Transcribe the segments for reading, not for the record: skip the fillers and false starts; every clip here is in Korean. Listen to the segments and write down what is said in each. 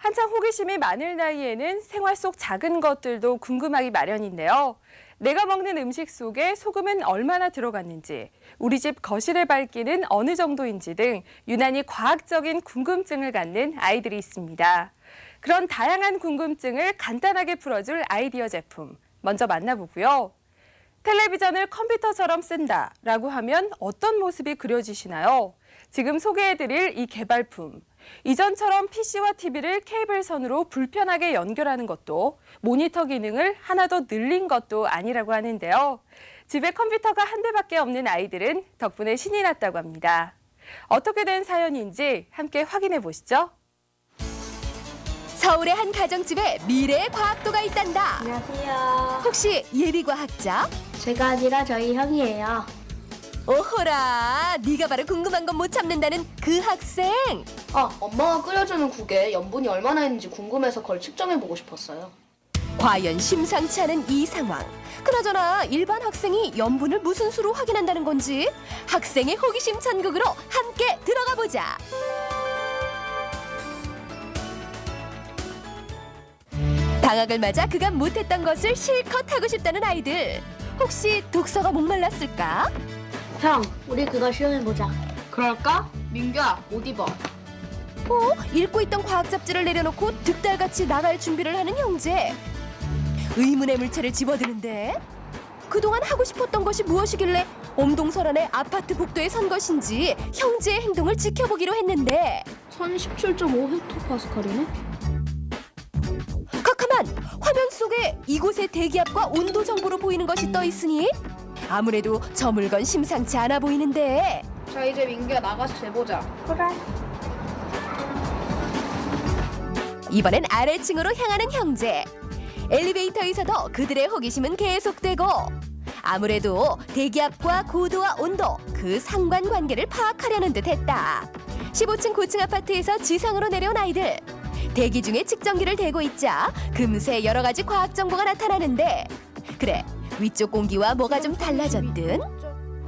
한창 호기심이 많을 나이에는 생활 속 작은 것들도 궁금하기 마련인데요. 내가 먹는 음식 속에 소금은 얼마나 들어갔는지, 우리 집 거실의 밝기는 어느 정도인지 등 유난히 과학적인 궁금증을 갖는 아이들이 있습니다. 그런 다양한 궁금증을 간단하게 풀어줄 아이디어 제품, 먼저 만나보고요. 텔레비전을 컴퓨터처럼 쓴다라고 하면 어떤 모습이 그려지시나요? 지금 소개해드릴 이 개발품. 이전처럼 PC와 TV를 케이블선으로 불편하게 연결하는 것도 모니터 기능을 하나 더 늘린 것도 아니라고 하는데요. 집에 컴퓨터가 한 대밖에 없는 아이들은 덕분에 신이 났다고 합니다. 어떻게 된 사연인지 함께 확인해 보시죠. 서울의 한 가정집에 미래의 과학도가 있단다. 안녕하세요. 혹시 예비과학자? 제가 아니라 저희 형이에요. 오호라, 네가 바로 궁금한 건 못 참는다는 그 학생. 엄마가 끓여주는 국에 염분이 얼마나 있는지 궁금해서 그걸 측정해보고 싶었어요. 과연 심상치 않은 이 상황. 그나저나 일반 학생이 염분을 무슨 수로 확인한다는 건지 학생의 호기심 천국으로 함께 들어가 보자. 방학을 맞아 그간 못했던 것을 실컷 하고 싶다는 아이들. 혹시 독서가 목말랐을까? 형, 우리 그거 시험해보자. 그럴까? 민규야, 옷 입어. 읽고 있던 과학 잡지를 내려놓고 득달같이 나갈 준비를 하는 형제. 의문의 물체를 집어드는데 그동안 하고 싶었던 것이 무엇이길래 엄동설안의 아파트 복도에 선 것인지 형제의 행동을 지켜보기로 했는데 1017.5헥토파스칼이네? 캄캄한 화면 속에 이곳의 대기압과 온도 정보로 보이는 것이 떠 있으니 아무래도 저 물건 심상치 않아 보이는데 자, 이제 민규야 나가서 재보자. 그래. 이번엔 아래층으로 향하는 형제. 엘리베이터에서도 그들의 호기심은 계속되고 아무래도 대기압과 고도와 온도 그 상관관계를 파악하려는 듯 했다. 15층 고층 아파트에서 지상으로 내려온 아이들. 대기 중에 측정기를 대고 있자 금세 여러 가지 과학 정보가 나타나는데 그래, 위쪽 공기와 뭐가 좀 달라졌든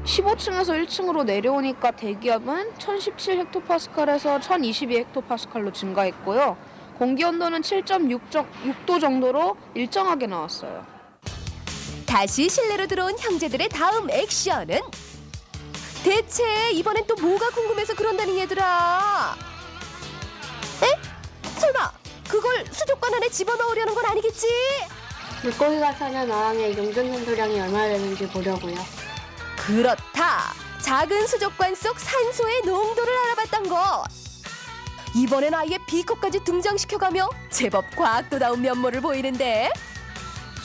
15층에서 1층으로 내려오니까 대기압은 1017헥토파스칼에서 1022헥토파스칼로 증가했고요. 공기 온도는 7.6도 정도로 일정하게 나왔어요. 다시 실내로 들어온 형제들의 다음 액션은 대체 이번엔 또 뭐가 궁금해서 그런다니 얘들아. 에? 설마 그걸 수족관 안에 집어넣으려는 건 아니겠지? 물고기가 사는 어항의 용존 산소량이 얼마나 되는지 보려고요. 그렇다. 작은 수족관 속 산소의 농도를 알아봤던 것. 이번엔 아예 비커까지 등장시켜가며 제법 과학도다운 면모를 보이는데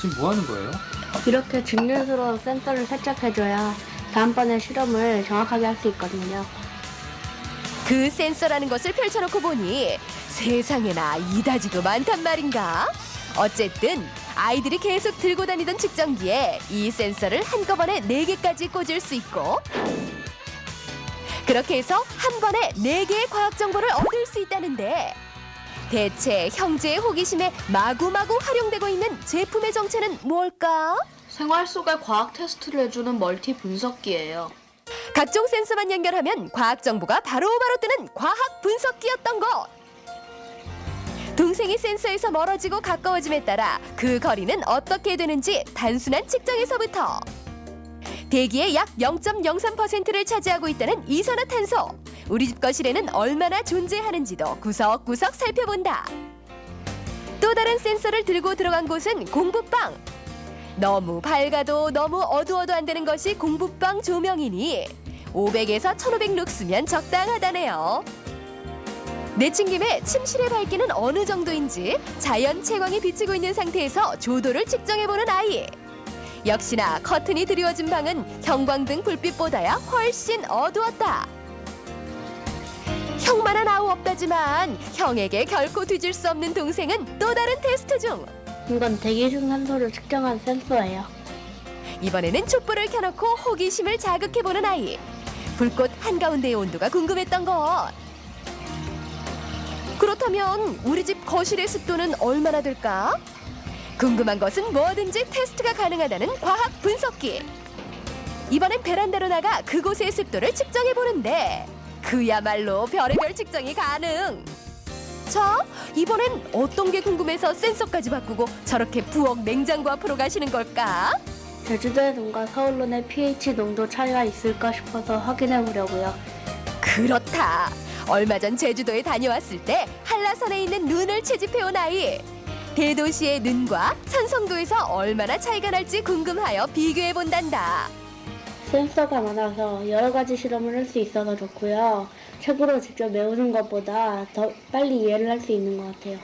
지금 뭐 하는 거예요? 이렇게 증류수로 센서를 세척해줘야 다음번에 실험을 정확하게 할 수 있거든요. 그 센서라는 것을 펼쳐놓고 보니 세상에나 이다지도 많단 말인가? 어쨌든 아이들이 계속 들고 다니던 측정기에 이 센서를 한꺼번에 4개까지 꽂을 수 있고 그렇게 해서 한 번에 4개의 과학 정보를 얻을 수 있다는데 대체 형제의 호기심에 마구마구 활용되고 있는 제품의 정체는 뭘까? 생활 속에 과학 테스트를 해주는 멀티 분석기예요. 각종 센서만 연결하면 과학 정보가 바로바로 뜨는 과학 분석기였던 것. 동생이 센서에서 멀어지고 가까워짐에 따라 그 거리는 어떻게 되는지 단순한 측정에서부터 대기의 약 0.03%를 차지하고 있다는 이산화탄소. 우리 집 거실에는 얼마나 존재하는지도 구석구석 살펴본다. 또 다른 센서를 들고 들어간 곳은 공부방. 너무 밝아도 너무 어두워도 안 되는 것이 공부방 조명이니 500에서 1500 룩스면 적당하다네요. 내친 김에 침실의 밝기는 어느 정도인지 자연 채광이 비치고 있는 상태에서 조도를 측정해보는 아이. 역시나 커튼이 드리워진 방은 형광등 불빛보다야 훨씬 어두웠다. 형만한 아우 없다지만 형에게 결코 뒤질 수 없는 동생은 또 다른 테스트 중. 이건 대기 중 산소를 측정한 센서예요. 이번에는 촛불을 켜놓고 호기심을 자극해보는 아이. 불꽃 한가운데의 온도가 궁금했던 것. 그렇다면 우리 집 거실의 습도는 얼마나 될까? 궁금한 것은 뭐든지 테스트가 가능하다는 과학 분석기. 이번엔 베란다로 나가 그곳의 습도를 측정해보는데 그야말로 별의별 측정이 가능. 자, 이번엔 어떤 게 궁금해서 센서까지 바꾸고 저렇게 부엌 냉장고 앞으로 가시는 걸까? 제주도의 눈과 서울론의 pH 농도 차이가 있을까 싶어서 확인해 보려고요. 그렇다. 얼마 전 제주도에 다녀왔을 때 한라산에 있는 눈을 채집해온 아이. 대도시의 눈과 산성도에서 얼마나 차이가 날지 궁금하여 비교해 본단다. 센서가 많아서 여러 가지 실험을 할 수 있어서 좋고요. 책으로 직접 외우는 것보다 더 빨리 이해를 할 수 있는 것 같아요.